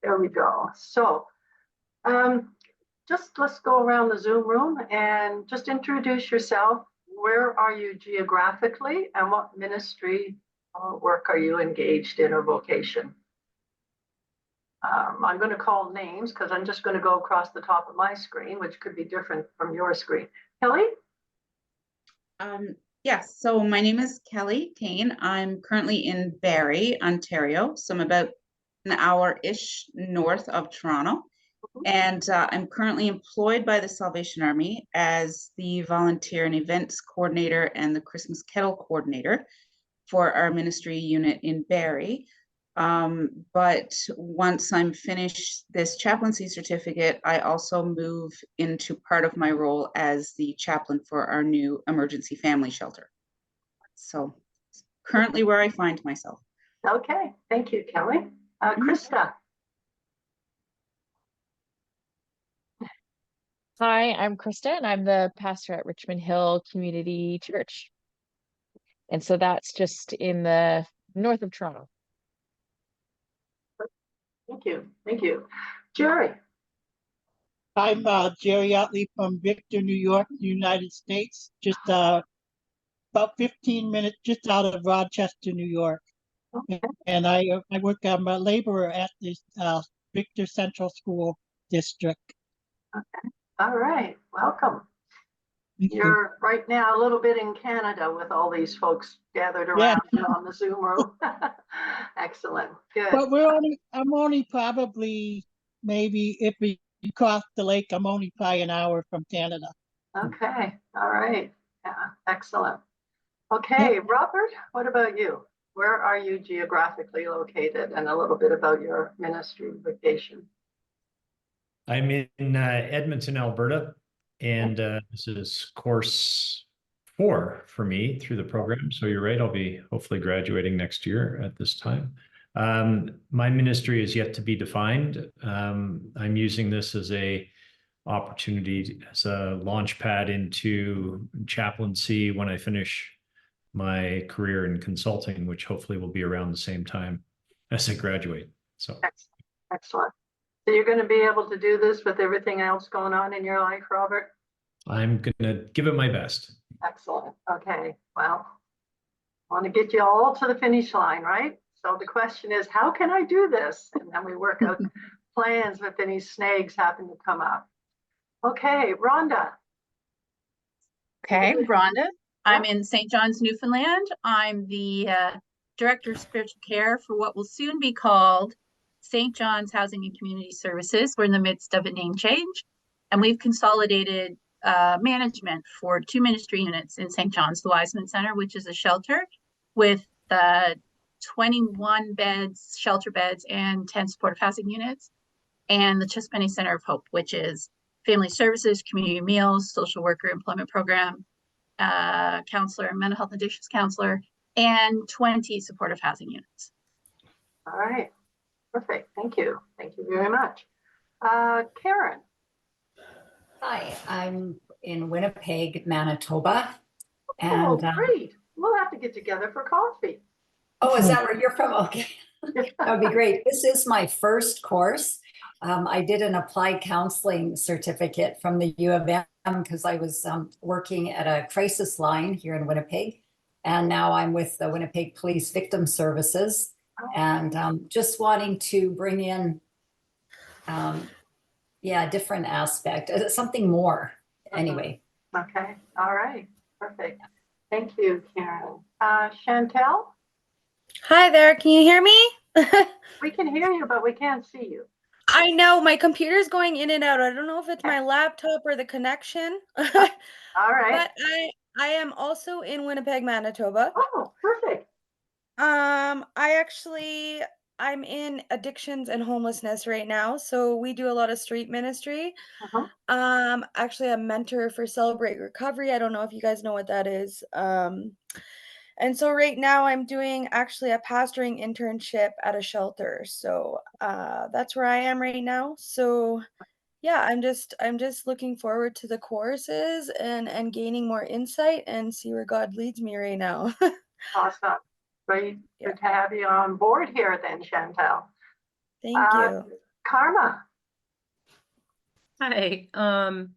There we go. So just let's go around the Zoom room and just introduce yourself. Where are you geographically and what ministry or work are you engaged in or vocation? I'm going to call names because I'm just going to go across the top of my screen, which could be different from your screen. Kelly? Yes, so my name is Kelly Kane. I'm currently in Barrie, Ontario. So I'm about an hour-ish north of Toronto. And I'm currently employed by the Salvation Army as the volunteer and events coordinator and the Christmas kettle coordinator for our ministry unit in Barrie. But once I'm finished this chaplaincy certificate, I also move into part of my role as the chaplain for our new emergency family shelter. So currently where I find myself. Okay, thank you, Kelly. Krista. Hi, I'm Krista, and I'm the pastor at Richmond Hill Community Church. And so that's just in the north of Toronto. Thank you. Thank you. Jerry. I'm Jerry Otley from Victor, New York, United States, just about 15 minutes just out of Rochester, New York. Okay. And I work, I'm a laborer at this Victor Central School District. Okay. All right. Welcome. You're right now a little bit in Canada with all these folks gathered around on the Zoom room. Excellent. Good. But I'm only probably, maybe if we cross the lake, I'm only probably an hour from Canada. Okay. All right. Yeah. Excellent. Okay. Robert, what about you? Where are you geographically located and a little bit about your ministry vocation? I'm in Edmonton, Alberta, and this is course 4 for me through the program. So you're right, I'll be hopefully graduating next year at this time. My ministry is yet to be defined. I'm using this as a opportunity, as a launch pad into chaplaincy when I finish my career in consulting, which hopefully will be around the same time as I graduate. So excellent. So you're going to be able to do this with everything else going on in your life, Robert? I'm going to give it my best. Excellent. Okay. Well, I want to get you all to the finish line, right? So the question is, how can I do this? And then we work out plans if any snags happen to come up. Okay, Rhonda. Okay, Rhonda. I'm in St. John's, Newfoundland. I'm the Director of Spiritual Care for what will soon be called St. John's Housing and Community Services. We're in the midst of a name change, and we've consolidated management for 2 ministry units in St. John's, the Wiseman Center, which is a shelter with 21 beds, shelter beds, and 10 supportive housing units, and the Chespenny Center of Hope, which is family services, community meals, social worker employment program, counselor, mental health addictions counselor, and 20 supportive housing units. All right. Perfect. Thank you. Thank you very much. Karen. Hi, I'm in Winnipeg, Manitoba. And great. We'll have to get together for coffee. Oh, is that where you're from? Okay. That would be great. This is my first course. I did an applied counseling certificate from the U of M because I was working at a crisis line here in Winnipeg. And now I'm with the Winnipeg Police Victim Services. And just wanting to bring in, a different aspect, something more anyway. Okay. All right. Perfect. Thank you, Karen. Chantel? Hi there. Can you hear me? We can hear you, but we can't see you. I know my computer's going in and out. I don't know if it's my laptop or the connection. All right. But I am also in Winnipeg, Manitoba. Oh, perfect. I'm in addictions and homelessness right now. So we do a lot of street ministry. Actually a mentor for Celebrate Recovery. I don't know if you guys know what that is. And so right now I'm doing actually a pastoring internship at a shelter. So that's where I am right now. So yeah, I'm just looking forward to the courses and gaining more insight and see where God leads me right now. Awesome. Great, Yeah. good to have you on board here then, Chantel. Thank you. Karma. Hi, I'm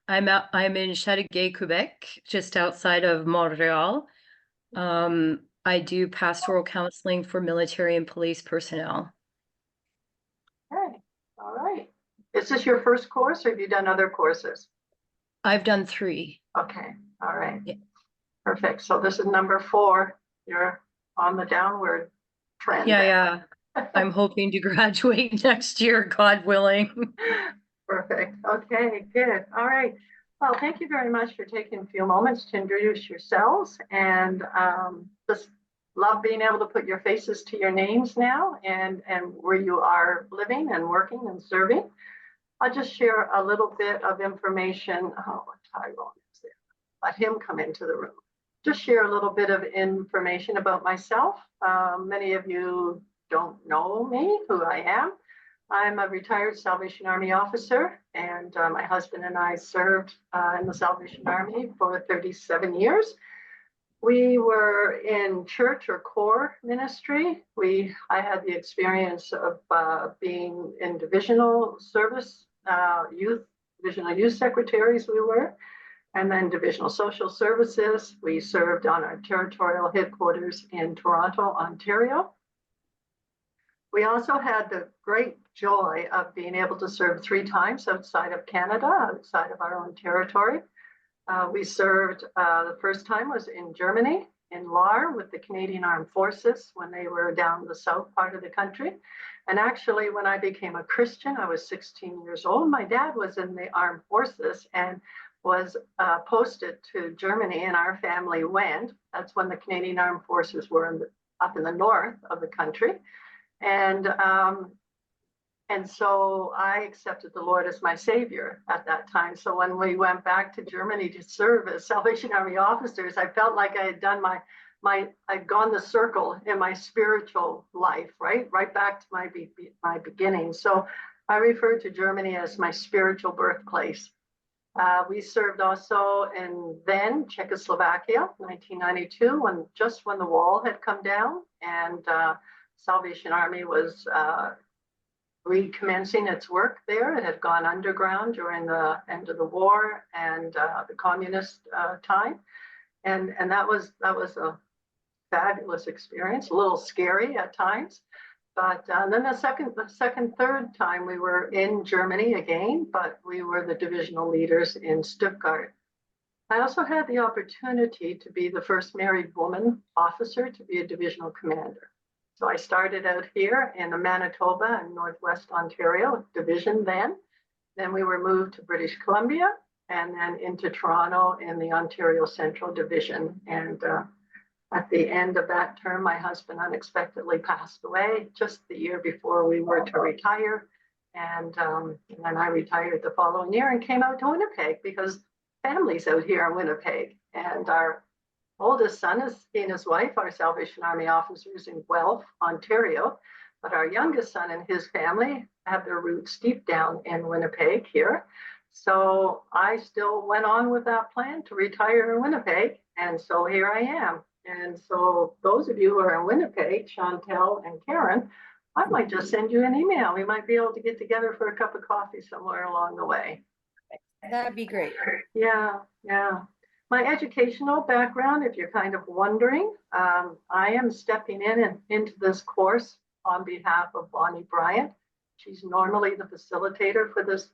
in Chateauguay, Quebec, just outside of Montreal. I do pastoral counseling for military and police personnel. Okay, all right. Is this your first course or have you done other courses? I've done 3. Okay, all right. Yeah. Perfect. So this is number 4. You're on the downward trend. Yeah. I'm hoping to graduate next year, God willing. Perfect. Okay, good. All right. Well, thank you very much for taking a few moments to introduce yourselves, and just love being able to put your faces to your names now and where you are living and working and serving. I'll just share a little bit of information. Oh, Tyrone is there. Let him come into the room. Just share a little bit of information about myself. Many of you don't know me, who I am. I'm a retired Salvation Army officer, and my husband and I served in the Salvation Army for 37 years. We were in church or corps ministry. I had the experience of being in divisional service, divisional youth secretaries we were, and then divisional social services. We served on our territorial headquarters in Toronto, Ontario. We also had the great joy of being able to serve 3 times outside of Canada, outside of our own territory. We served, the first time was in Germany, in Lahr, with the Canadian Armed Forces when they were down the south part of the country. And actually, when I became a Christian, I was 16 years old. My dad was in the Armed Forces and was posted to Germany, and our family went. That's when the Canadian Armed Forces were up in the north of the country. And so I accepted the Lord as my Savior at that time. So when we went back to Germany to serve as Salvation Army officers, I felt like I had done I'd gone the circle in my spiritual life, right back to my beginning. So I refer to Germany as my spiritual birthplace. We served also in then Czechoslovakia, 1992, when the wall had come down, and Salvation Army was recommencing its work there. It had gone underground during the end of the war and the communist time, and that was a fabulous experience. A little scary at times, but then the third time we were in Germany again, but we were the divisional leaders in Stuttgart. I also had the opportunity to be the first married woman officer to be a divisional commander. So I started out here in the Manitoba and Northwest Ontario division then. Then we were moved to British Columbia and then into Toronto in the Ontario Central Division. And at the end of that term, my husband unexpectedly passed away just the year before we were to retire. And then I retired the following year and came out to Winnipeg because family's out here in Winnipeg. And our oldest son and his wife are Salvation Army officers in Guelph, Ontario, but our youngest son and his family have their roots deep down in Winnipeg here. So I still went on with that plan to retire in Winnipeg, and so here I am. And so those of you who are in Winnipeg, Chantel and Karen, I might just send you an email. We might be able to get together for a cup of coffee somewhere along the way. That'd be great. Yeah. My educational background, if you're kind of wondering, I am stepping into this course on behalf of Bonnie Bryant. She's normally the facilitator for this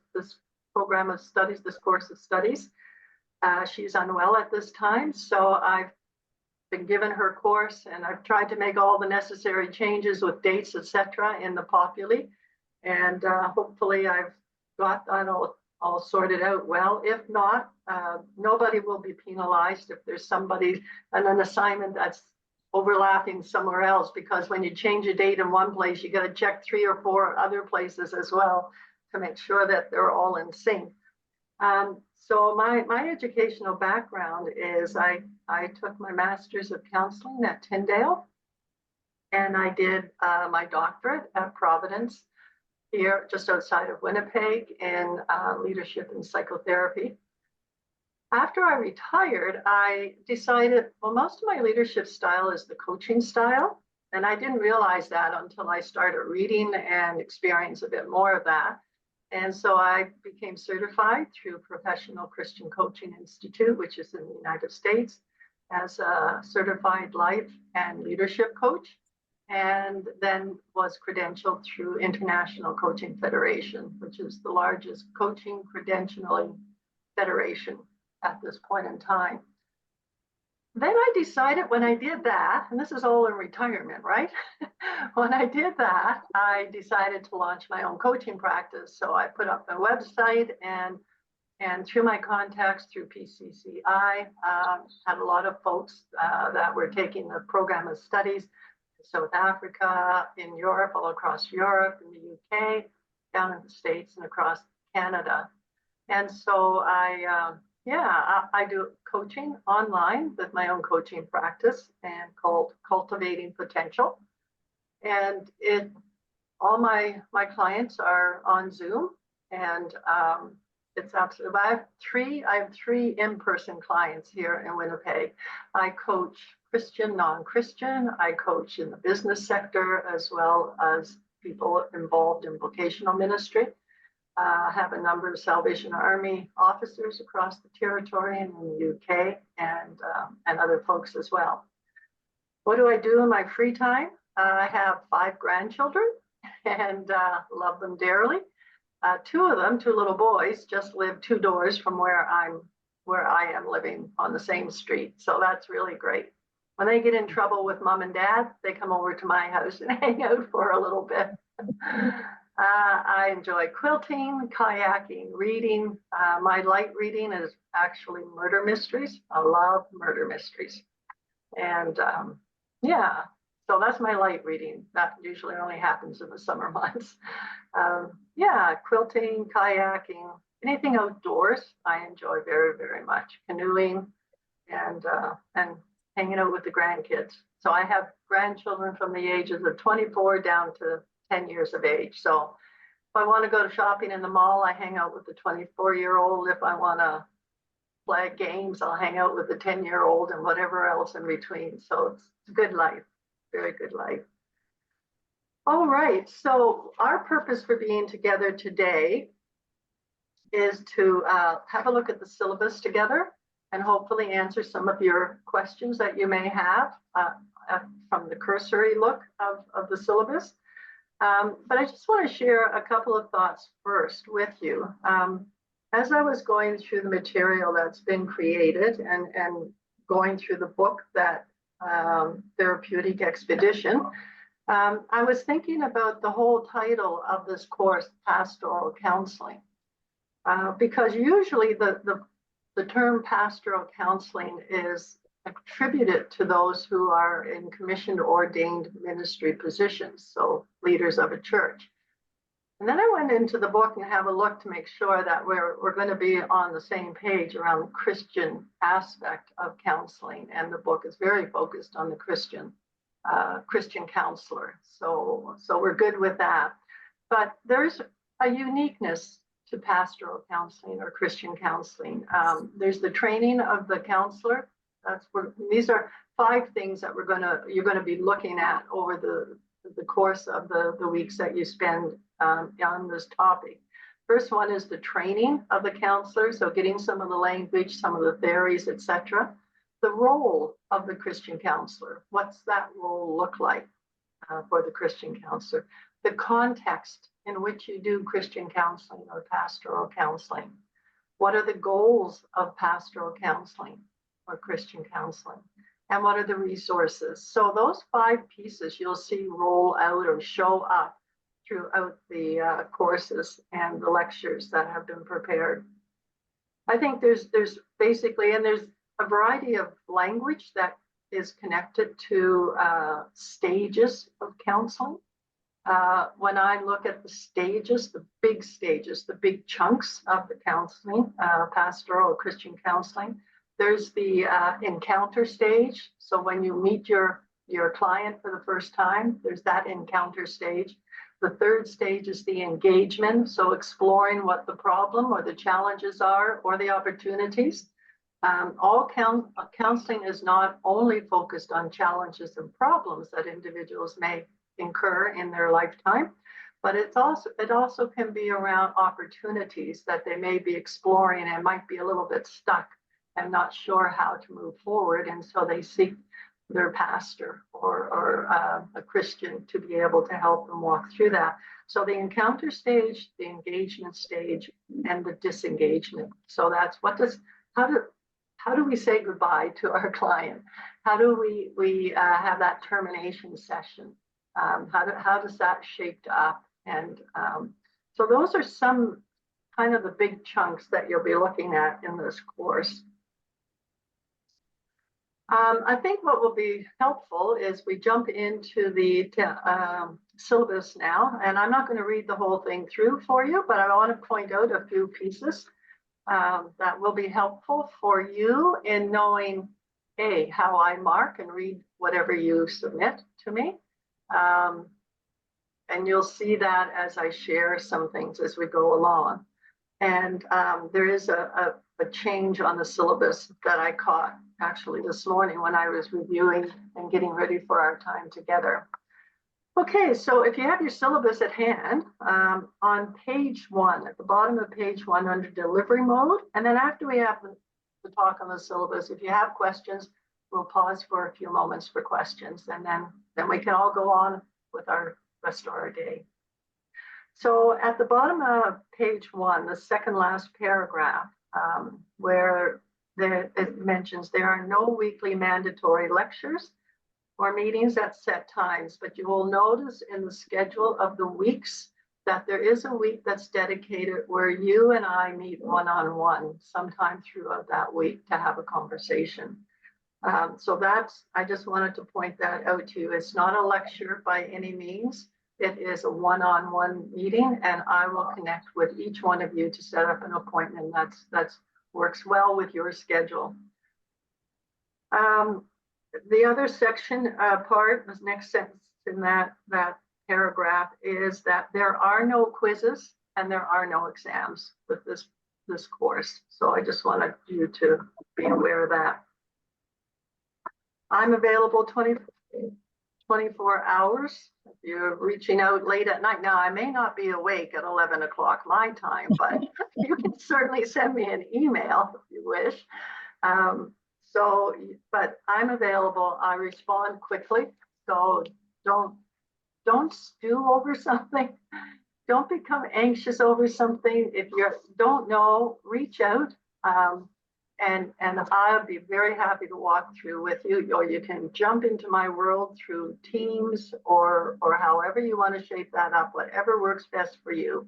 program of studies, this course of studies. She's unwell at this time, so I've been given her course, and I've tried to make all the necessary changes with dates, etc., in the Populi, and hopefully I've got that all sorted out well. If not, nobody will be penalized if there's somebody and an assignment that's overlapping somewhere else, because when you change a date in one place, you got to check 3 or 4 other places as well to make sure that they're all in sync. So my educational background is I took my Master's of Counseling at Tyndale, and I did my doctorate at Providence here just outside of Winnipeg in leadership and psychotherapy. After I retired, I decided, well, most of my leadership style is the coaching style. And I didn't realize that until I started reading and experience a bit more of that. And so I became certified through Professional Christian Coaching Institute, which is in the United States, as a certified life and leadership coach, and then was credentialed through International Coaching Federation, which is the largest coaching credentialing federation at this point in time. Then I decided when I did that, and this is all in retirement, right? When I did that, I decided to launch my own coaching practice. So I put up a website, and through my contacts through PCCI, had a lot of folks that were taking the program of studies in South Africa, in Europe, all across Europe, in the UK, down in the States, and across Canada. And so I do coaching online with my own coaching practice and called Cultivating Potential. And all my clients are on Zoom, and it's absolutely. I have three in-person clients here in Winnipeg. I coach Christian, non-Christian. I coach in the business sector as well as people involved in vocational ministry. Have a number of Salvation Army officers across the territory and in the UK, and other folks as well. What do I do in my free time? I have 5 grandchildren and love them dearly. 2 of them, 2 little boys, just live 2 doors from where I am living on the same street. So that's really great. When they get in trouble with mom and dad, they come over to my house and hang out for a little bit. I enjoy quilting, kayaking, reading. My light reading is actually murder mysteries. I love murder mysteries. And so that's my light reading. That usually only happens in the summer months. Quilting, kayaking, anything outdoors, I enjoy very, very much. Canoeing and hanging out with the grandkids. So I have grandchildren from the ages of 24 down to 10 years of age. So if I want to go to shopping in the mall, I hang out with the 24-year-old. If I want to play games, I'll hang out with the 10-year-old and whatever else in between. So it's a good life, very good life. All right, so our purpose for being together today is to have a look at the syllabus together and hopefully answer some of your questions that you may have from the cursory look of the syllabus. But I just want to share a couple of thoughts first with you. As I was going through the material that's been created and going through the book, that Therapeutic Expedition, I was thinking about the whole title of this course, Pastoral Counseling, because usually the term pastoral counseling is attributed to those who are in commissioned ordained ministry positions, so leaders of a church. And then I went into the book and have a look to make sure that we're going to be on the same page around the Christian aspect of counseling. And the book is very focused on the Christian counselor. So we're good with that. But there's a uniqueness to pastoral counseling or Christian counseling. There's the training of the counselor. These are 5 things that you're going to be looking at over the course of the weeks that you spend on this topic. First one is the training of the counselor, so getting some of the language, some of the theories, etc. The role of the Christian counselor. What's that role look like for the Christian counselor? The context in which you do Christian counseling or pastoral counseling. What are the goals of pastoral counseling or Christian counseling? And what are the resources? So those 5 pieces you'll see roll out or show up throughout the courses and the lectures that have been prepared. I think there's basically, and there's a variety of language that is connected to stages of counseling. When I look at the stages, the big chunks of the counseling, pastoral or Christian counseling, there's the encounter stage. So when you meet your client for the first time, there's that encounter stage. The 3rd stage is the engagement. So exploring what the problem or the challenges are or the opportunities. All counseling is not only focused on challenges and problems that individuals may incur in their lifetime, but it also can be around opportunities that they may be exploring and might be a little bit stuck and not sure how to move forward. And so they seek their pastor or a Christian to be able to help them walk through that. So the encounter stage, the engagement stage, and the disengagement. So that's how do we say goodbye to our client? How do we have that termination session? How does that shape up? And so those are some kind of the big chunks that you'll be looking at in this course. I think what will be helpful is we jump into the syllabus now, and I'm not going to read the whole thing through for you, but I want to point out a few pieces that will be helpful for you in knowing, A, how I mark and read whatever you submit to me. And you'll see that as I share some things as we go along. And there is a change on the syllabus that I caught actually this morning when I was reviewing and getting ready for our time together. Okay, so if you have your syllabus at hand, on page 1, at the bottom of page 1 under delivery mode, and then after we have the talk on the syllabus, if you have questions, we'll pause for a few moments for questions, and then we can all go on with our rest of our day. So at the bottom of page 1, the second last paragraph, where it mentions there are no weekly mandatory lectures or meetings at set times, but you will notice in the schedule of the weeks that there is a week that's dedicated where you and I meet one-on-one sometime throughout that week to have a conversation. So I just wanted to point that out to you. It's not a lecture by any means. It is a one-on-one meeting, and I will connect with each one of you to set up an appointment that works well with your schedule. The other section the next sentence in that paragraph is that there are no quizzes and there are no exams with this course. So I just wanted you to be aware of that. I'm available 24 hours. If you're reaching out late at night, now I may not be awake at 11 o'clock my time, but you can certainly send me an email if you wish. But I'm available. I respond quickly. So don't stew over something. Don't become anxious over something. If you don't know, reach out. And I'll be very happy to walk through with you, or you can jump into my world through Teams or however you want to shape that up, whatever works best for you.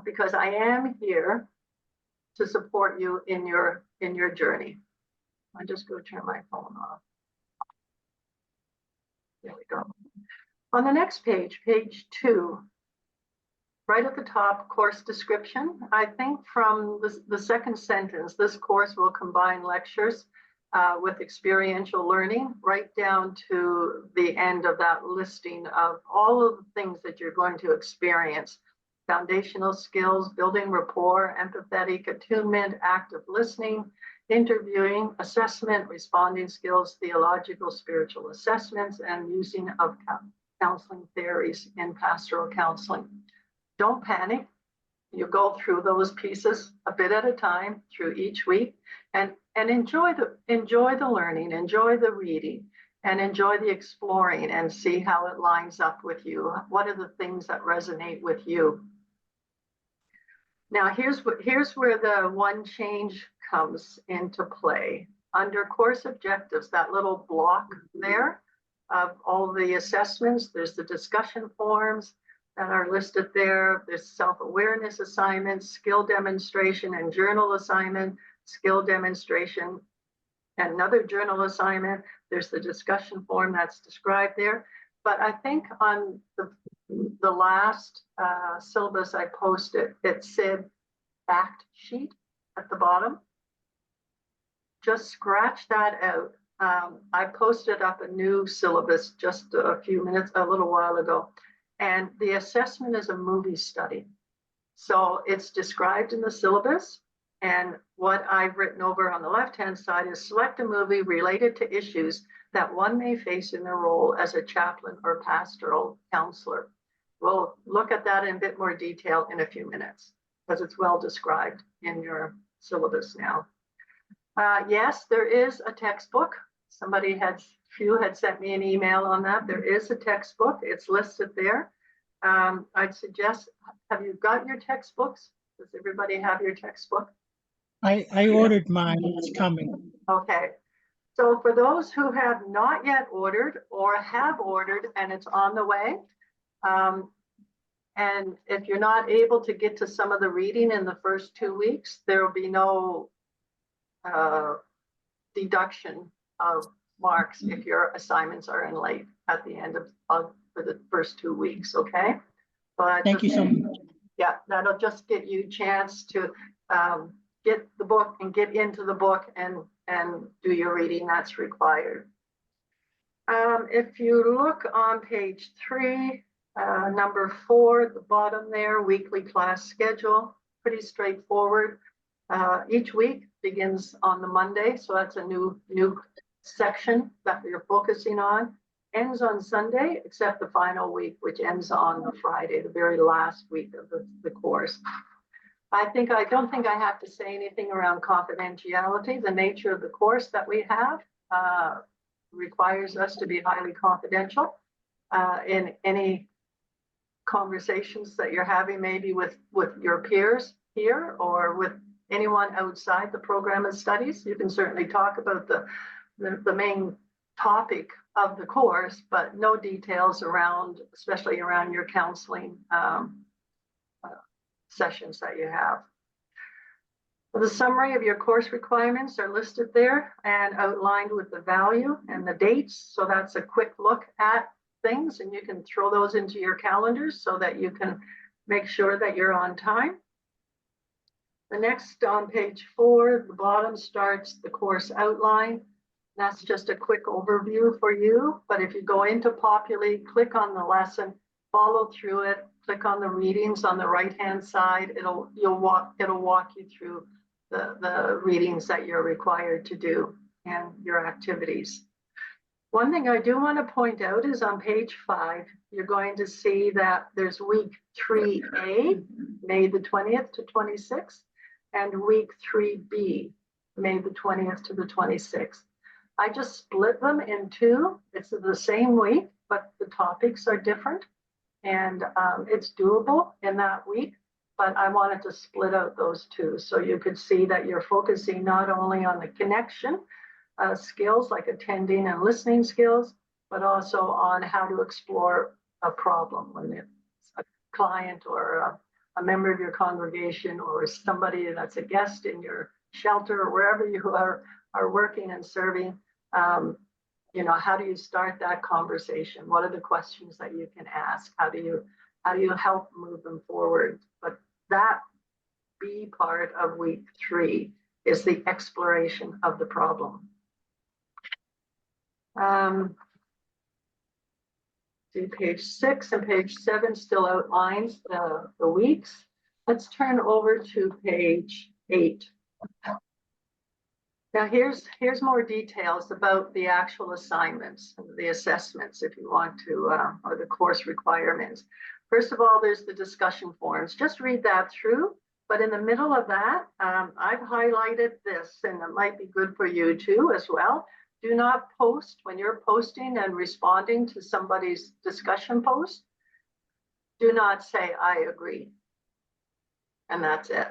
Because I am here to support you in your journey. I'll just go turn my phone off. There we go. On the next page, page 2, right at the top, course description. I think from the second sentence, this course will combine lectures with experiential learning, right down to the end of that listing of all of the things that you're going to experience. Foundational skills, building rapport, empathetic attunement, active listening, interviewing, assessment, responding skills, theological, spiritual assessments, and using of counseling theories in pastoral counseling. Don't panic. You go through those pieces a bit at a time through each week, and enjoy the learning, enjoy the reading, and enjoy the exploring, and see how it lines up with you. What are the things that resonate with you? Now here's where the one change comes into play. Under course objectives, that little block there of all the assessments, there's the discussion forums that are listed there. There's self-awareness assignments, skill demonstration and journal assignment, skill demonstration, another journal assignment. There's the discussion forum that's described there. But I think on the last syllabus I posted, it said fact sheet at the bottom. Just scratch that out. I posted up a new syllabus just a little while ago. And the assessment is a movie study. So it's described in the syllabus, And what I've written over on the left-hand side is select a movie related to issues that one may face in their role as a chaplain or pastoral counselor. We'll look at that in a bit more detail in a few minutes because it's well described in your syllabus now. Yes, there is a textbook. Few had sent me an email on that. There is a textbook. It's listed there. I'd suggest, have you got your textbooks? Does everybody have your textbook? I ordered mine. It's coming. Okay. So for those who have not yet ordered or have ordered and it's on the way, and if you're not able to get to some of the reading in the first 2 weeks, there will be no deduction of marks if your assignments are in late at the end of for the first 2 weeks, okay? But Thank you so much. yeah, that'll just get you a chance to get the book and get into the book and do your reading that's required. If you look on page 3, number 4 at the bottom there, weekly class schedule, pretty straightforward. Each week begins on the Monday, so that's a new section that you're focusing on. Ends on Sunday, except the final week, which ends on the Friday, the very last week of the course. I don't think I have to say anything around confidentiality. The nature of the course that we have requires us to be highly confidential in any conversations that you're having, maybe with your peers here or with anyone outside the program of studies. You can certainly talk about the main topic of the course, but no details around, especially around your counseling sessions that you have. The summary of your course requirements are listed there and outlined with the value and the dates. So that's a quick look at things, and you can throw those into your calendars so that you can make sure that you're on time. The next on page 4, the bottom starts the course outline. That's just a quick overview for you. But if you go into Populate, click on the lesson, follow through it, click on the readings on the right-hand side. It'll walk you through the readings that you're required to do and your activities. One thing I do want to point out is on page 5, you're going to see that there's week 3A, May the 20th to 26th, and week 3B, May the 20th to the 26th. I just split them in 2. It's the same week, but the topics are different, and it's doable in that week. But I wanted to split out those 2 so you could see that you're focusing not only on the connection skills like attending and listening skills, but also on how to explore a problem when it's a client or a member of your congregation or somebody that's a guest in your shelter or wherever you are working and serving. How do you start that conversation? What are the questions that you can ask? How do you help move them forward? But that B part of week 3 is the exploration of the problem. See page 6 and page 7 still outlines the weeks. Let's turn over to page 8. Now here's more details about the actual assignments, the assessments, if you want to, or the course requirements. First of all, there's the discussion forums. Just read that through. But in the middle of that, I've highlighted this, and it might be good for you too as well. Do not post when you're posting and responding to somebody's discussion post. Do not say, I agree. And that's it.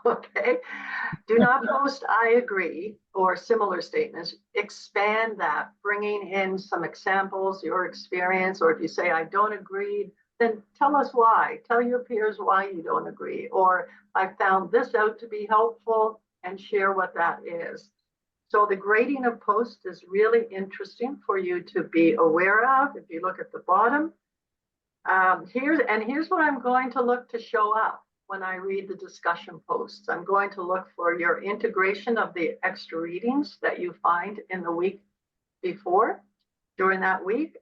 Okay. Do not post, I agree, or similar statements. Expand that, bringing in some examples, your experience, or if you say, I don't agree, then tell us why. Tell your peers why you don't agree. Or I found this out to be helpful, and share what that is. So the grading of posts is really interesting for you to be aware of. If you look at the bottom, here's what I'm going to look to show up when I read the discussion posts. I'm going to look for your integration of the extra readings that you find in the week before, during that week,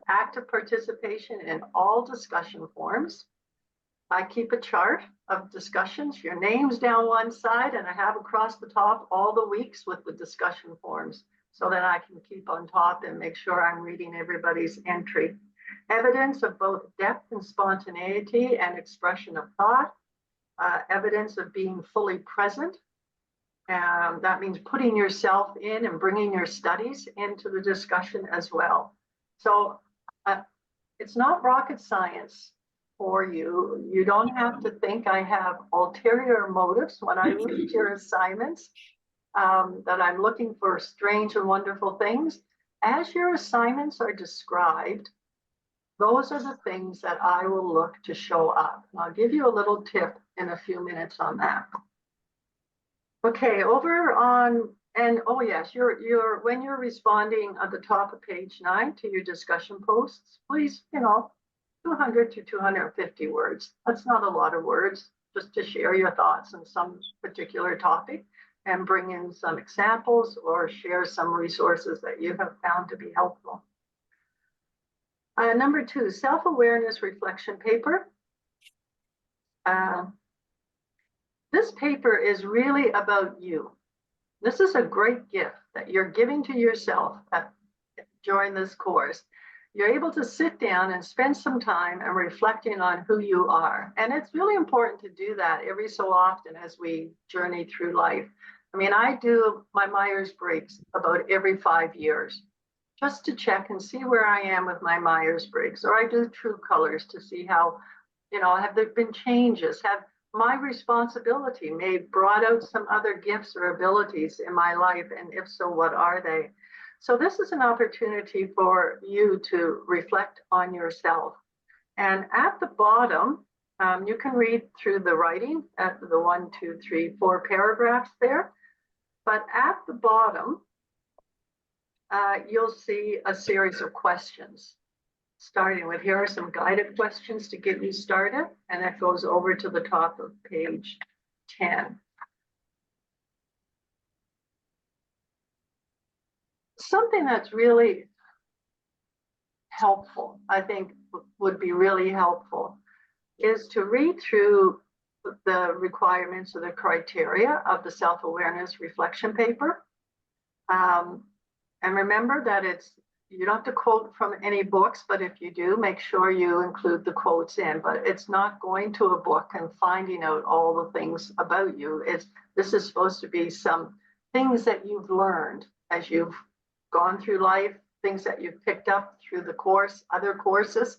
active participation in all discussion forums, I keep a chart of discussions, your name's down one side, and I have across the top all the weeks with the discussion forms so that I can keep on top and make sure I'm reading everybody's entry. Evidence of both depth and spontaneity and expression of thought. Evidence of being fully present. That means putting yourself in and bringing your studies into the discussion as well. So it's not rocket science for you. You don't have to think I have ulterior motives when I read your assignments, that I'm looking for strange and wonderful things. As your assignments are described, those are the things that I will look to show up. And I'll give you a little tip in a few minutes on that. Okay, over on, and oh yes, when you're responding at the top of page 9 to your discussion posts, please, 200 to 250 words. That's not a lot of words, just to share your thoughts on some particular topic and bring in some examples or share some resources that you have found to be helpful. Number 2, self-awareness reflection paper. This paper is really about you. This is a great gift that you're giving to yourself during this course. You're able to sit down and spend some time and reflecting on who you are. And it's really important to do that every so often as we journey through life. I mean, I do my Myers-Briggs about every 5 years, just to check and see where I am with my Myers-Briggs, or I do True Colors to see how, have there been changes? Have my responsibility brought out some other gifts or abilities in my life? And if so, what are they? So this is an opportunity for you to reflect on yourself. And at the bottom, you can read through the writing at the 1, 2, 3, 4 paragraphs there. But at the bottom, you'll see a series of questions. Starting with, here are some guided questions to get you started, and that goes over to the top of page 10. Something that's really helpful, I think would be really helpful, is to read through the requirements or the criteria of the self-awareness reflection paper. And remember that you don't have to quote from any books, but if you do, make sure you include the quotes in. But it's not going to a book and finding out all the things about you. This is supposed to be some things that you've learned as you've gone through life, things that you've picked up through the course, other courses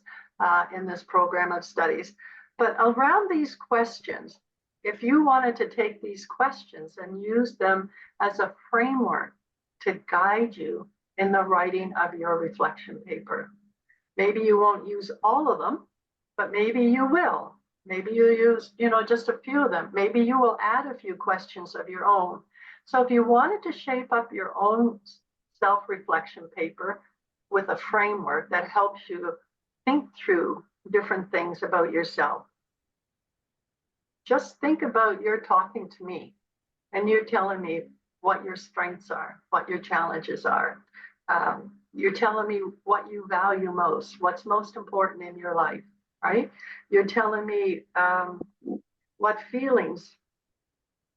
in this program of studies. But around these questions, if you wanted to take these questions and use them as a framework to guide you in the writing of your reflection paper. Maybe you won't use all of them, but maybe you will. Maybe you use, just a few of them. Maybe you will add a few questions of your own. So if you wanted to shape up your own self-reflection paper with a framework that helps you think through different things about yourself, just think about you're talking to me and you're telling me what your strengths are, what your challenges are. You're telling me what you value most, what's most important in your life, right? You're telling me what feelings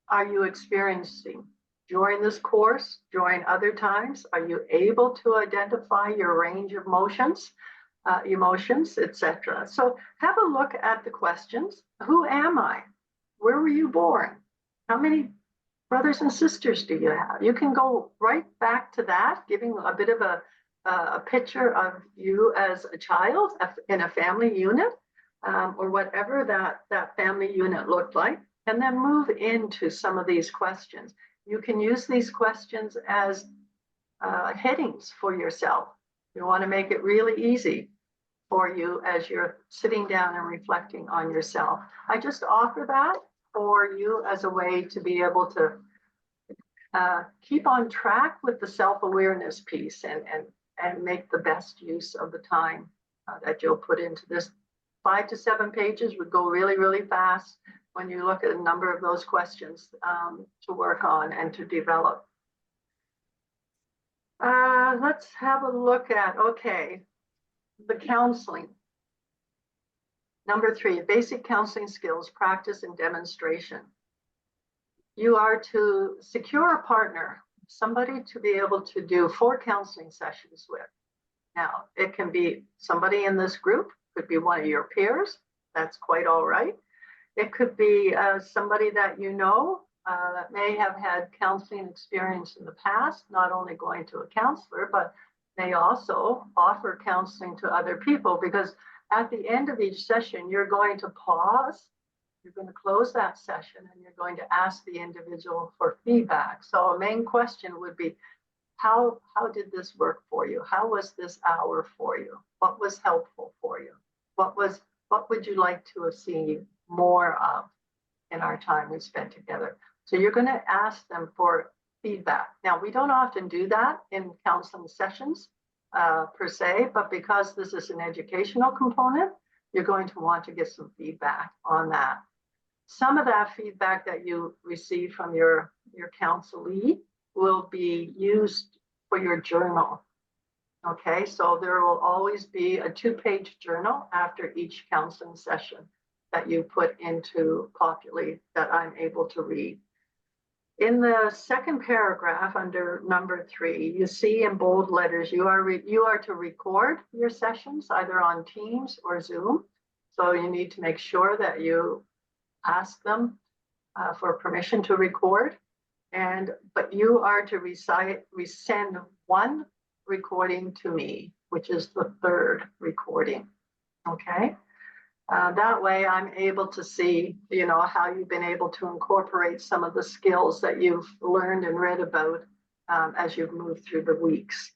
are you experiencing during this course, during other times? Are you able to identify your range of emotions, etc.? So have a look at the questions. Who am I? Where were you born? How many brothers and sisters do you have? You can go right back to that, giving a bit of a picture of you as a child in a family unit, or whatever that family unit looked like, and then move into some of these questions. You can use these questions as headings for yourself. You want to make it really easy for you as you're sitting down and reflecting on yourself. I just offer that for you as a way to be able to keep on track with the self-awareness piece and make the best use of the time that you'll put into this. 5 to 7 pages would go really, really fast when you look at a number of those questions to work on and to develop. Let's have a look at, okay, the counseling. Number 3, basic counseling skills, practice and demonstration. You are to secure a partner, somebody to be able to do 4 counseling sessions with. Now, it can be somebody in this group, could be one of your peers. That's quite all right. It could be somebody that you know that may have had counseling experience in the past, not only going to a counselor, but may also offer counseling to other people, because at the end of each session, you're going to pause, you're going to close that session, and you're going to ask the individual for feedback. So a main question would be, how did this work for you? How was this hour for you? What was helpful for you? What would you like to have seen more of in our time we spent together? So you're going to ask them for feedback. Now, we don't often do that in counseling sessions per se, but because this is an educational component, you're going to want to get some feedback on that. Some of that feedback that you receive from your counselee will be used for your journal. Okay, so there will always be a 2-page journal after each counseling session that you put into Populi that I'm able to read. In the second paragraph under number 3, you see in bold letters, you are to record your sessions either on Teams or Zoom. So you need to make sure that you ask them for permission to record. But you are to resend 1 recording to me, which is the 3rd recording. Okay. That way I'm able to see, how you've been able to incorporate some of the skills that you've learned and read about as you've moved through the weeks.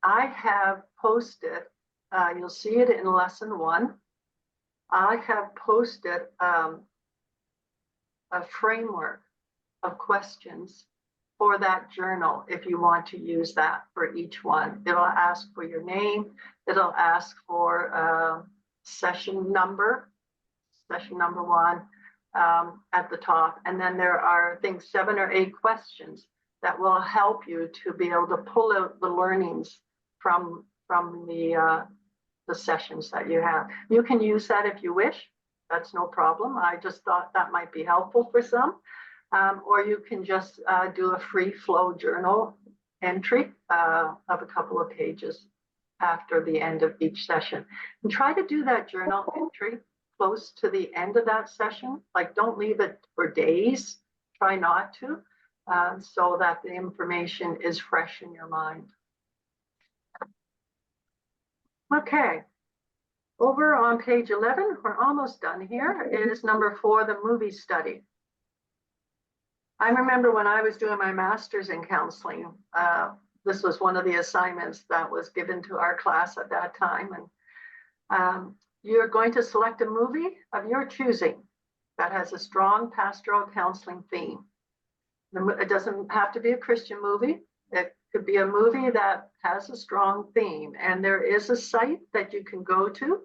I have posted, you'll see it in lesson 1. I have posted a framework of questions for that journal if you want to use that for each one. It'll ask for your name. It'll ask for session number 1 at the top. And then there are, I think, 7 or 8 questions that will help you to be able to pull out the learnings from the sessions that you have. You can use that if you wish. That's no problem. I just thought that might be helpful for some. Or you can just do a free flow journal entry of a couple of pages after the end of each session. And try to do that journal entry close to the end of that session. Like, don't leave it for days. Try not to, so that the information is fresh in your mind. Okay. Over on page 11, we're almost done here, is number 4, the movie study. I remember when I was doing my master's in counseling, this was one of the assignments that was given to our class at that time. And you're going to select a movie of your choosing that has a strong pastoral counseling theme. It doesn't have to be a Christian movie. It could be a movie that has a strong theme. And there is a site that you can go to.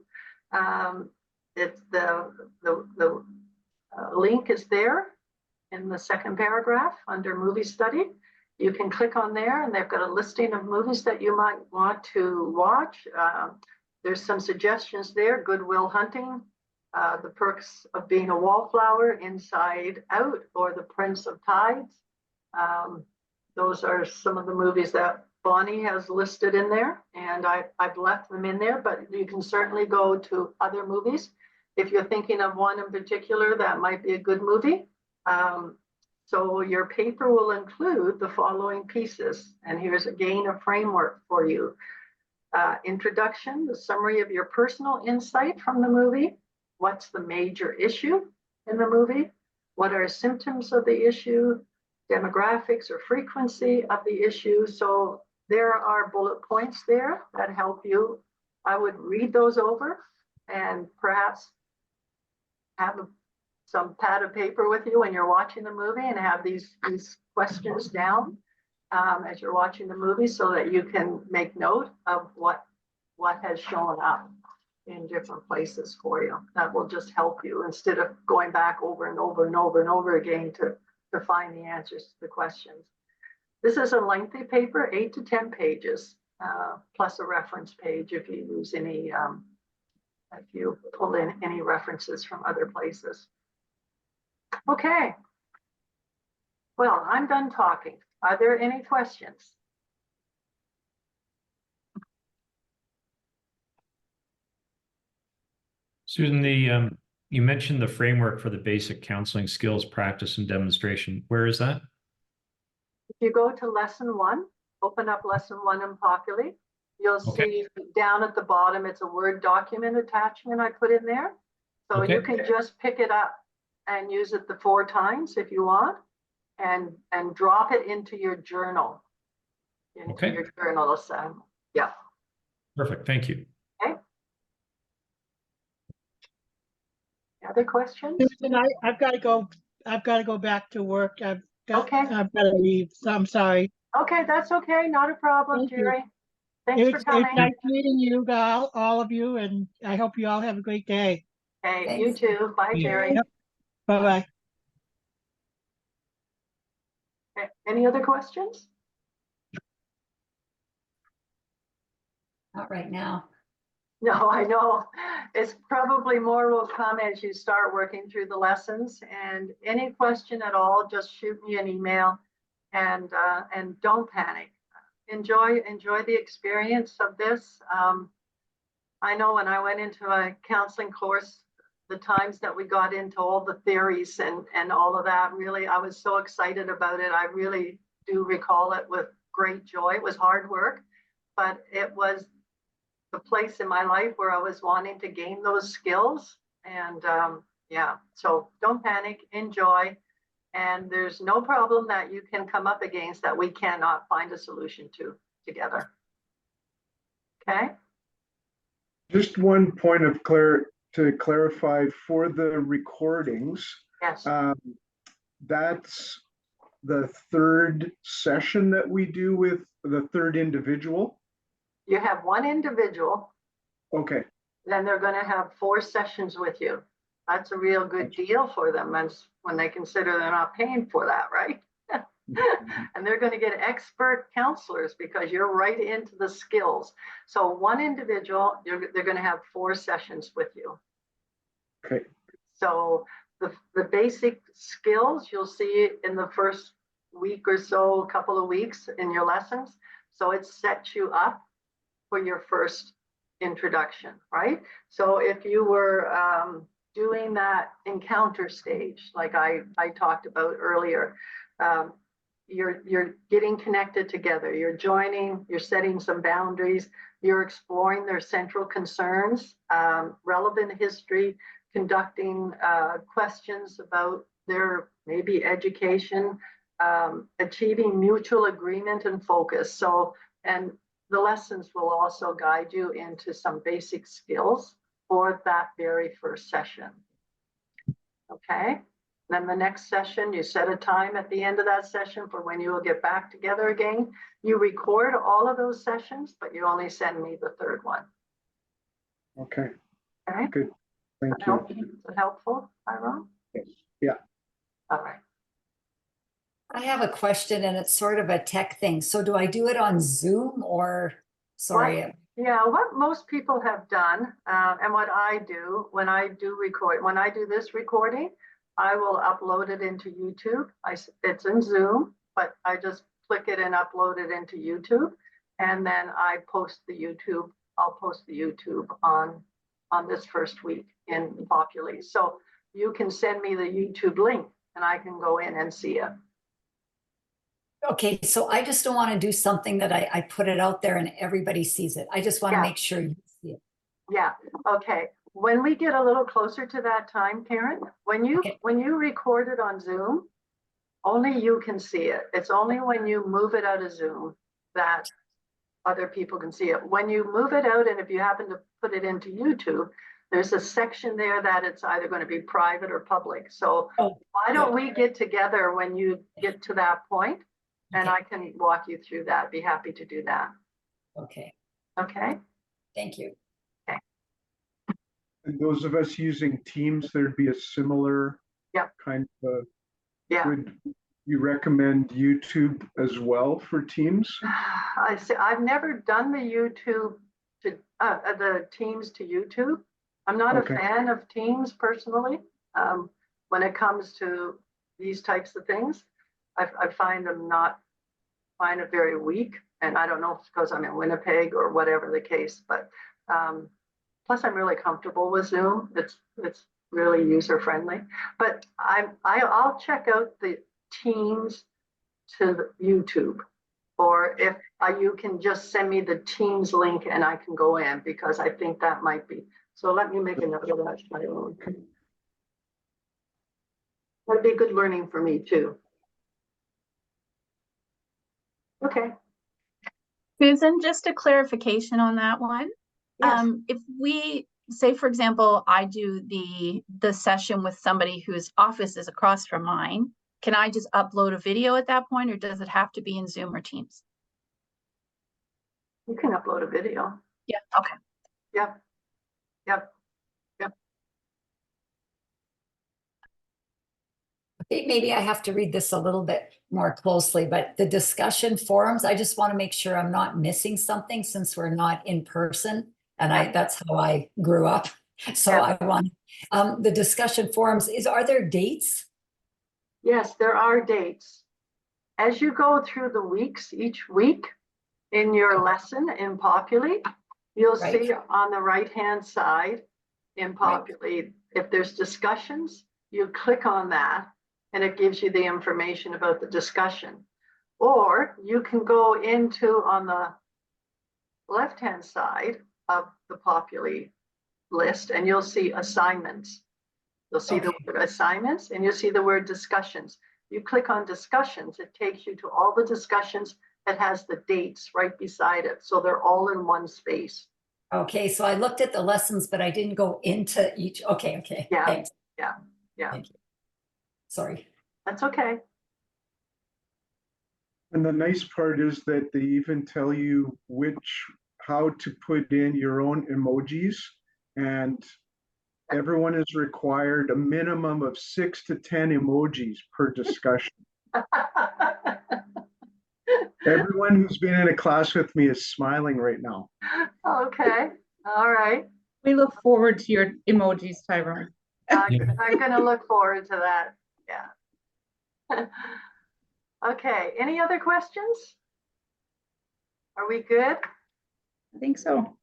It's the link is there in the second paragraph under movie study. You can click on there and they've got a listing of movies that you might want to watch. There's some suggestions there: Good Will Hunting, The Perks of Being a Wallflower, Inside Out, or The Prince of Tides. Those are some of the movies that Bonnie has listed in there, and I've left them in there, but you can certainly go to other movies if you're thinking of one in particular that might be a good movie. So your paper will include the following pieces, and here's again a framework for you. Introduction, the summary of your personal insight from the movie. What's the major issue in the movie? What are symptoms of the issue? Demographics or frequency of the issue. So there are bullet points there that help you. I would read those over and perhaps have some pad of paper with you when you're watching the movie and have these questions down as you're watching the movie, so that you can make note of what has shown up in different places for you. That will just help you instead of going back over and over and over and over again to find the answers to the questions. This is a lengthy paper, 8 to 10 pages, plus a reference page if you use any if you pull in any references from other places. Okay. Well, I'm done talking. Are there any questions? Susan, you mentioned the framework for the basic counseling skills practice and demonstration. Where is that? If you go to lesson 1, open up lesson 1 in Populi, you'll see down at the bottom, it's a Word document attachment I put in there. So you can just pick it up and use it the 4 times if you want, and drop it into your journal. Into your journal assignment. Yeah. Perfect. Thank you. Okay. Other questions? Susan, I've got to go. I've got to go back to work. I've got to leave. So I'm sorry. Okay, that's okay. Not a problem, Thank you. Jerry. Thanks for It's coming. nice meeting you, all of you, and I hope you all have a great day. Okay, Thanks. you too. Bye, Jerry. Yep. Bye-bye. Okay, any other questions? Not right now. No, I know. It's probably more will come as you start working through the lessons. And any question at all, just shoot me an email, and don't panic. Enjoy the experience of this. I know when I went into a counseling course, the times that we got into all the theories and all of that, really, I was so excited about it. I really do recall it with great joy. It was hard work, but it was the place in my life where I was wanting to gain those skills. And yeah, so don't panic, enjoy. And there's no problem that you can come up against that we cannot find a solution to together. Okay? Just one point of to clarify for the recordings. Yes. That's the 3rd session that we do with the 3rd individual. You have 1 individual. Okay. Then they're going to have 4 sessions with you. That's a real good deal for them, and when they consider they're not paying for that, right? And they're going to get expert counselors because you're right into the skills. So 1 individual, they're going to have 4 sessions with you. Okay. So the basic skills you'll see in the first week or so, a couple of weeks in your lessons. So it sets you up for your first introduction, right? So if you were doing that encounter stage, like I talked about earlier, you're getting connected together, you're joining, you're setting some boundaries, you're exploring their central concerns, relevant history, conducting questions about their maybe education, achieving mutual agreement and focus. So, and the lessons will also guide you into some basic skills for that very first session. Okay. Then the next session, you set a time at the end of that session for when you will get back together again. You record all of those sessions, but you only send me the 3rd one. Okay. Okay. Good. Thank you. Is that helpful, Tyrone? Yeah. All right. I have a question, and it's sort of a tech thing. So do I do it on Zoom or, sorry? Yeah, what most people have done, and what I do when I do this recording, I will upload it into YouTube. It's in Zoom, but I just click it and upload it into YouTube. And then I post the YouTube. I'll post the YouTube on this first week in Populi. So you can send me the YouTube link and I can go in and see it. Okay, so I just don't want to do something that I put it out there and everybody sees it. I just want to make sure you see it. Yeah, okay. When we get a little closer to that time, Karen, when you record it on Zoom, only you can see it. It's only when you move it out of Zoom that other people can see it. When you move it out, and if you happen to put it into YouTube, there's a section there that it's either going to be private or public. So why don't we get together when you get to that point, and I can walk you through that. Be happy to do that. Okay. Okay. Thank you. Okay. And those of us using Teams, there'd be a similar kind of would you recommend YouTube as well for Teams? I see. I've never done the YouTube to the Teams to YouTube. I'm not Okay. a fan of Teams personally. When it comes to these types of things, I find it very weak. And I don't know if it's because I'm in Winnipeg or whatever the case, but plus I'm really comfortable with Zoom. It's really user friendly. But I'll check out the Teams to the YouTube, or if you can just send me the Teams link and I can go in, because I think that might be. So let me make a note of that. My own. That'd be good learning for me too. Okay. Susan, just a clarification on that one. Yes. If we say, for example, I do the session with somebody whose office is across from mine, can I just upload a video at that point, or does it have to be in Zoom or Teams? You can upload a video. Yeah. Okay. Yep. Yep. Maybe I have to read this a little bit more closely, but the discussion forums, I just want to make sure I'm not missing something since we're not in person. And that's how I grew up. So I want the discussion forums are there dates? Yes, there are dates. As you go through the weeks, each week in your lesson in Populate, you'll see on the right-hand side in Populate, if there's discussions, you click on that and it gives you the information about the discussion. Or you can go into on the left-hand side of the Populate list and you'll see assignments. You'll see the word assignments and you'll see the word discussions. You click on discussions, it takes you to all the discussions that has the dates right beside it. So they're all in one space. Okay, so I looked at the lessons, but I didn't go into each. Okay. Yeah. Thanks. Yeah. Thank you. Sorry. That's okay. And the nice part is that they even tell you how to put in your own emojis, and everyone is required a minimum of 6 to 10 emojis per discussion. Everyone who's been in a class with me is smiling right now. Okay. All right. We look forward to your emojis, Tyrone. I'm going to look forward to that. Yeah. Okay. Any other questions? Are we good? I think so.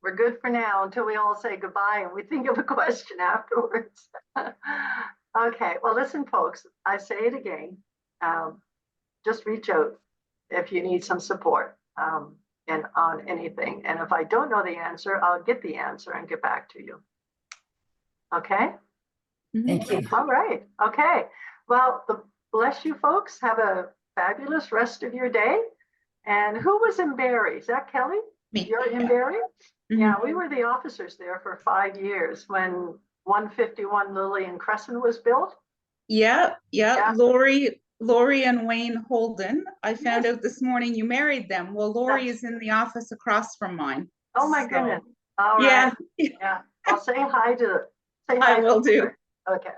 We're good for now until we all say goodbye and we think of a question afterwards. Okay. Well, listen, folks, I say it again. Just reach out if you need some support and on anything. And if I don't know the answer, I'll get the answer and get back to you. Okay? Thank you. All right. Okay. Well, bless you folks. Have a fabulous rest of your day. And who was in Barrie? Is that Kelly? Me. You're in Barrie? Mm-hmm. Yeah, we were the officers there for 5 years when 151 Lillian Crescent was built. Yeah. Lori and Wayne Holden. I found out this morning you married them. Well, Lori is in the office across from mine. Oh my goodness. All right. Yeah. I'll say hi to I will do. Her. Okay.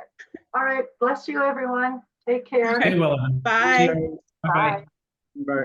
All right. Bless you, everyone. Take care. Stay well. Bye. Bye. Bye. Bye.